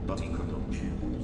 but he could not choose.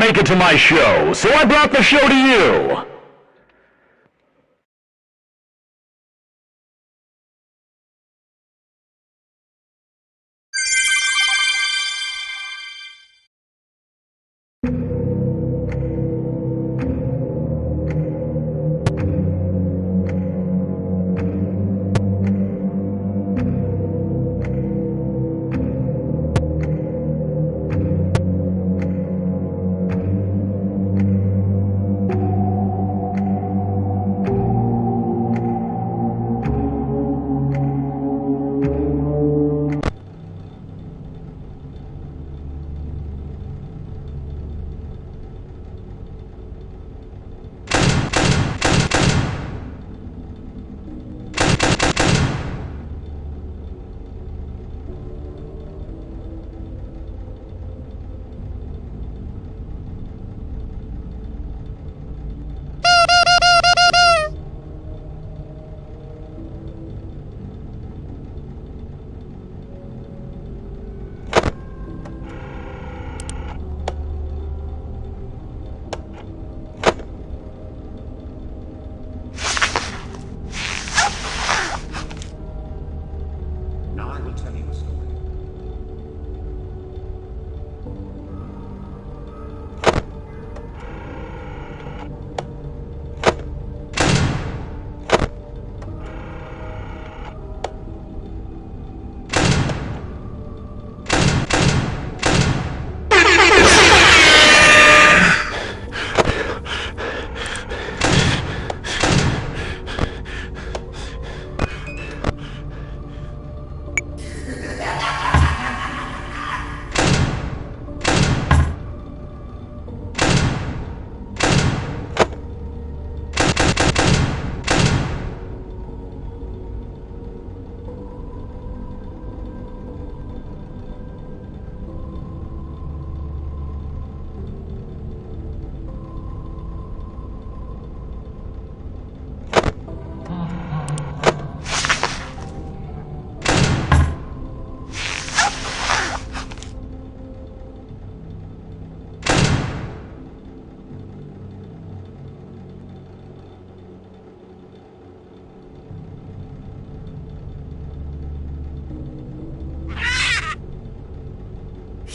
make it to my show, so I brought the show to you. Now I will tell you a story.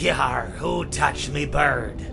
Yar, who touched me bird?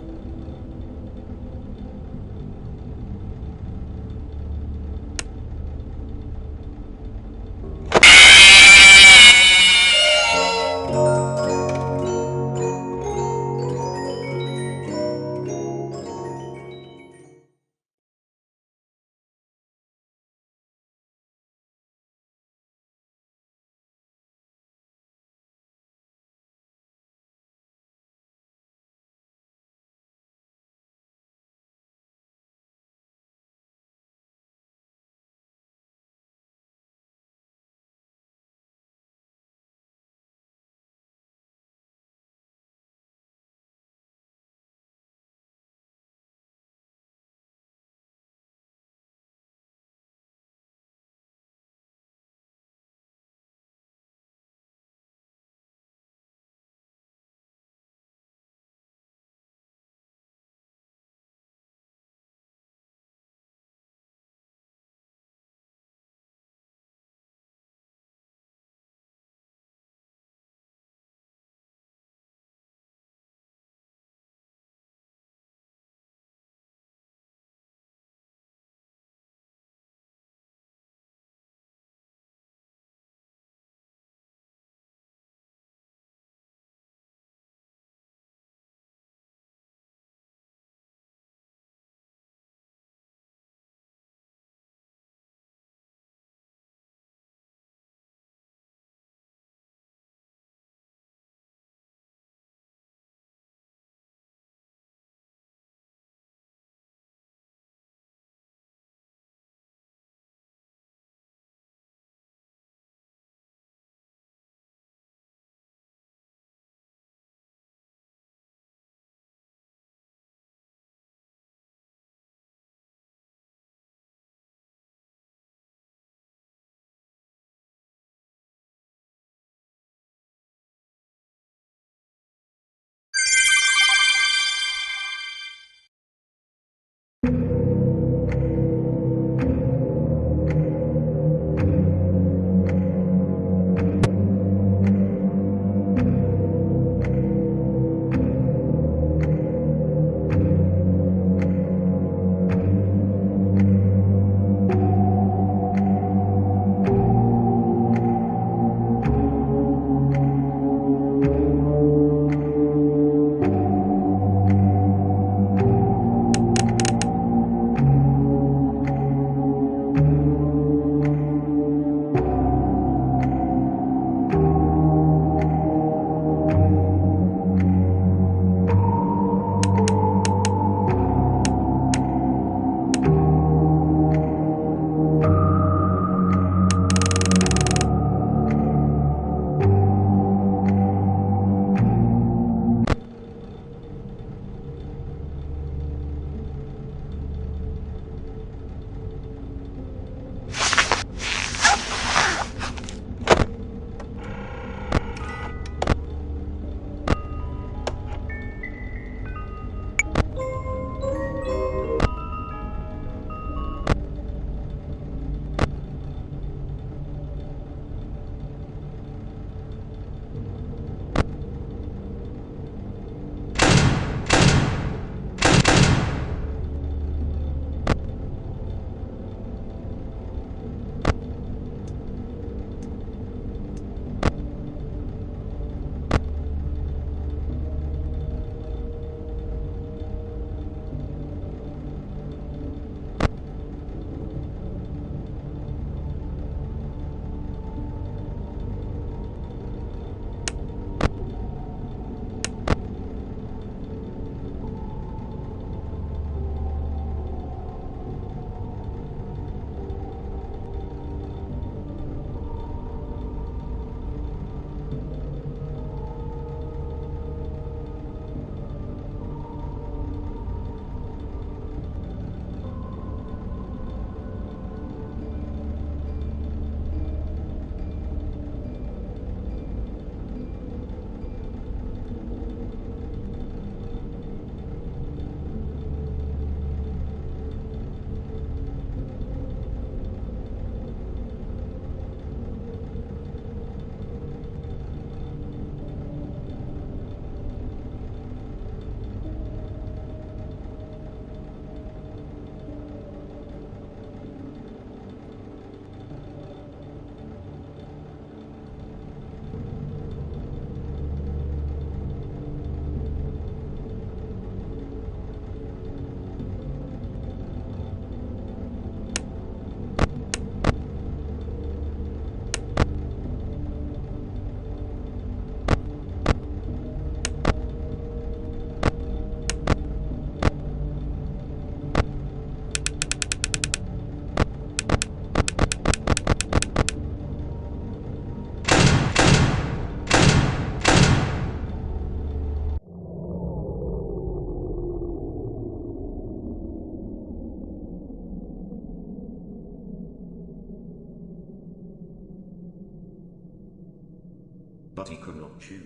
but he could not choose.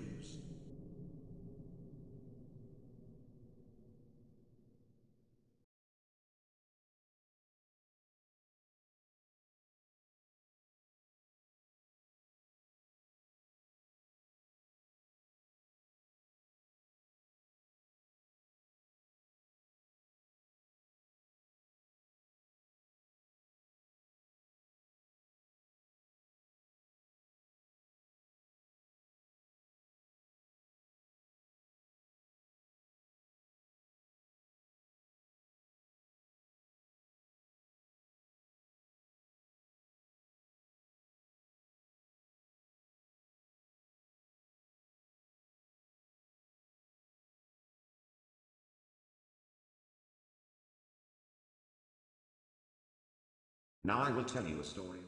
Now I will tell you a story.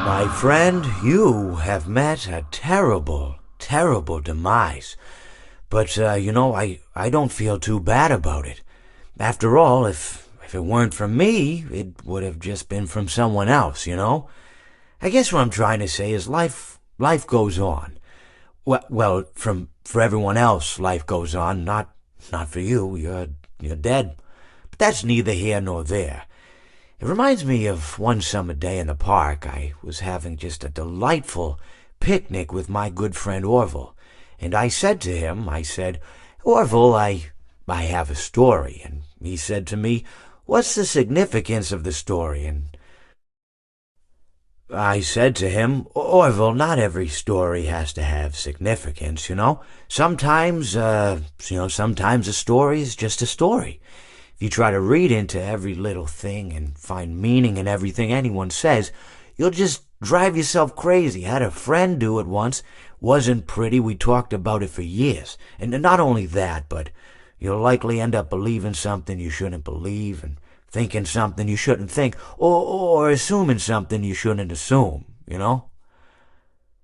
My friend, you have met a terrible, terrible demise. But, I don't feel too bad about it. After all, if it weren't from me, it would have just been from someone else, you know? I guess what I'm trying to say is life goes on. Well, for everyone else, life goes on, not for you. You're dead. But that's neither here nor there. It reminds me of one summer day in the park. I was having just a delightful picnic with my good friend Orville, and I said to him, Orville, I have a story. And he said to me, what's the significance of the story? And I said to him, Orville, not every story has to have significance, you know. Sometimes a story is just a story. If you try to read into every little thing and find meaning in everything anyone says, you'll just drive yourself crazy. I had a friend do it once. Wasn't pretty. We talked about it for years. And not only that, but you'll likely end up believing something you shouldn't believe, and thinking something you shouldn't think, or assuming something you shouldn't assume, you know?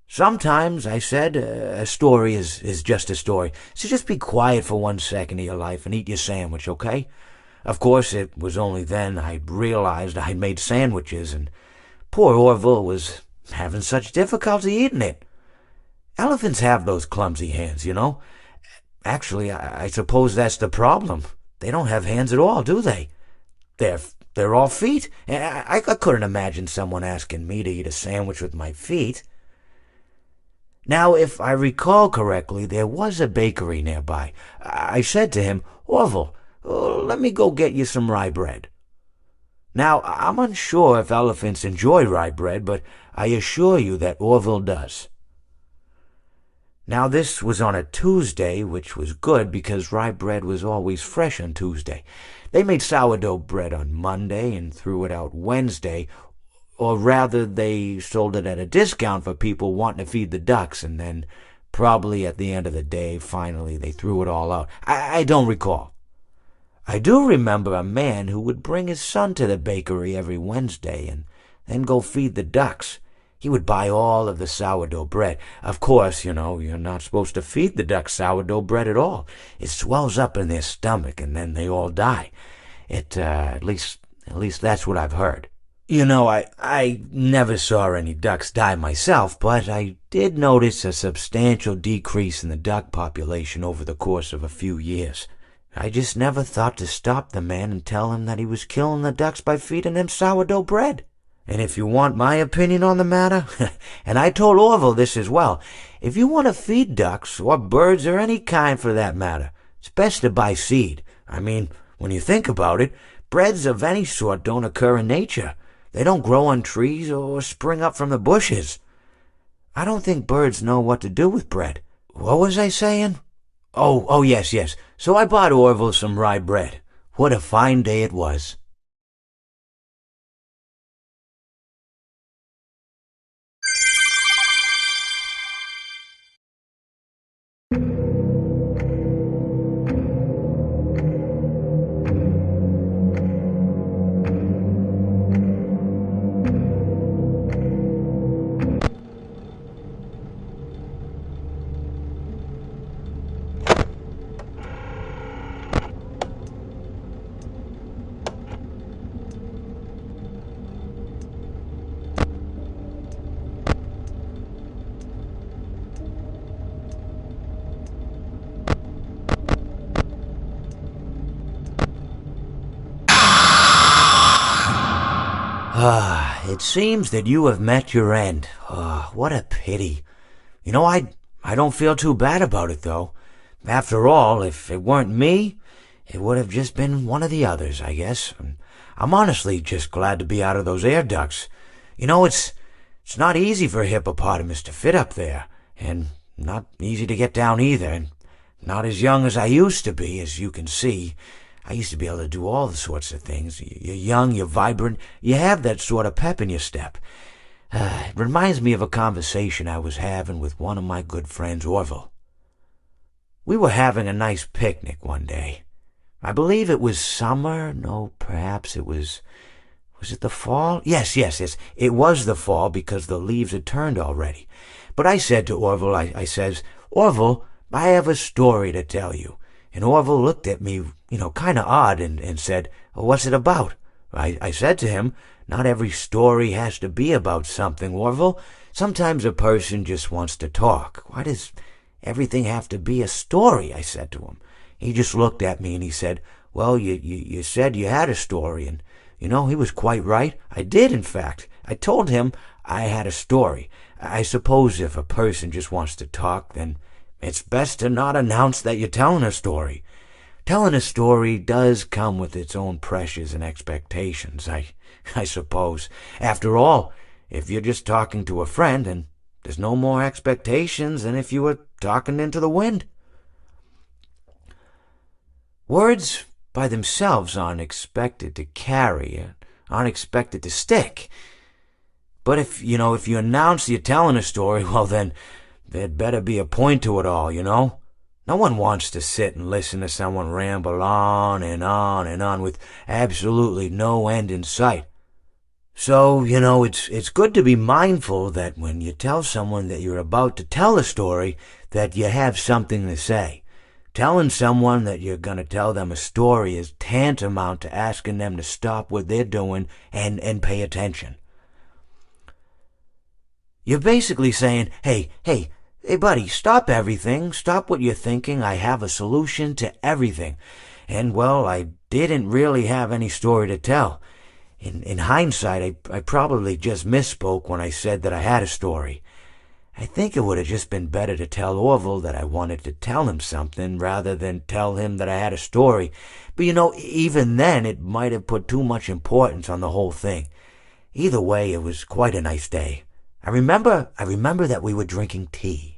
Sometimes, I said, a story is just a story. So just be quiet for 1 second of your life and eat your sandwich, okay? Of course, it was only then I realized I'd made sandwiches, and poor Orville was having such difficulty eating it. Elephants have those clumsy hands, you know. Actually, I suppose that's the problem. They don't have hands at all, do they? They're all feet. I couldn't imagine someone asking me to eat a sandwich with my feet. Now, if I recall correctly, there was a bakery nearby. I said to him, Orville, let me go get you some rye bread. Now, I'm unsure if elephants enjoy rye bread, but I assure you that Orville does. Now, this was on a Tuesday, which was good because rye bread was always fresh on Tuesday. They made sourdough bread on Monday and threw it out Wednesday, or rather they sold it at a discount for people wanting to feed the ducks, and then probably at the end of the day, finally, they threw it all out. I don't recall. I do remember a man who would bring his son to the bakery every Wednesday and then go feed the ducks. He would buy all of the sourdough bread. Of course, you know, you're not supposed to feed the ducks sourdough bread at all. It swells up in their stomach and then they all die. At least that's what I've heard. You know, I never saw any ducks die myself, but I did notice a substantial decrease in the duck population over the course of a few years. I just never thought to stop the man and tell him that he was killing the ducks by feeding them sourdough bread. And if you want my opinion on the matter, and I told Orville this as well, if you want to feed ducks, or birds, or any kind for that matter, it's best to buy seed. I mean, when you think about it, breads of any sort don't occur in nature. They don't grow on trees or spring up from the bushes. I don't think birds know what to do with bread. What was I saying? Oh, yes. So I bought Orville some rye bread. What a fine day it was. It seems that you have met your end. What a pity. I don't feel too bad about it, though. After all, if it weren't me, it would have just been one of the others, I guess. I'm honestly just glad to be out of those air ducts. It's not easy for a hippopotamus to fit up there, and not easy to get down either, and not as young as I used to be, as you can see. I used to be able to do all sorts of things. You're young, you're vibrant, you have that sort of pep in your step. It reminds me of a conversation I was having with one of my good friends, Orville. We were having a nice picnic one day. I believe it was summer. No, perhaps it was... Was it the fall? Yes. It was the fall because the leaves had turned already. But I said to Orville, I says, Orville, I have a story to tell you. And Orville looked at me, kind of odd and said, what's it about? I said to him, not every story has to be about something, Orville. Sometimes a person just wants to talk. Why does everything have to be a story? I said to him. He just looked at me and he said, well, you said you had a story. And, he was quite right. I did, in fact. I told him I had a story. I suppose if a person just wants to talk, then it's best to not announce that you're telling a story. Telling a story does come with its own pressures and expectations, I suppose. After all, if you're just talking to a friend, then there's no more expectations than if you were talking into the wind. Words by themselves aren't expected to carry, aren't expected to stick. But if you announce you're telling a story, well then, there'd better be a point to it all, No one wants to sit and listen to someone ramble on and on and on with absolutely no end in sight. So, it's good to be mindful that when you tell someone that you're about to tell a story, that you have something to say. Telling someone that you're going to tell them a story is tantamount to asking them to stop what they're doing and pay attention. You're basically saying, hey, buddy, stop everything. Stop what you're thinking. I have a solution to everything. And, well, I didn't really have any story to tell. In hindsight, I probably just misspoke when I said that I had a story. I think it would have just been better to tell Orville that I wanted to tell him something rather than tell him that I had a story. But, even then, it might have put too much importance on the whole thing. Either way, it was quite a nice day. I remember that we were drinking tea.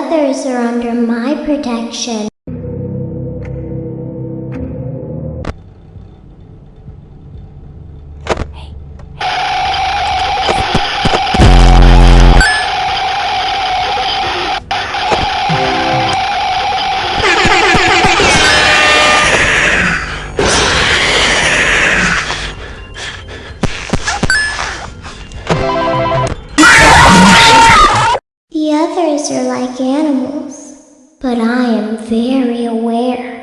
others are under my protection. The others are like animals, but I am very aware.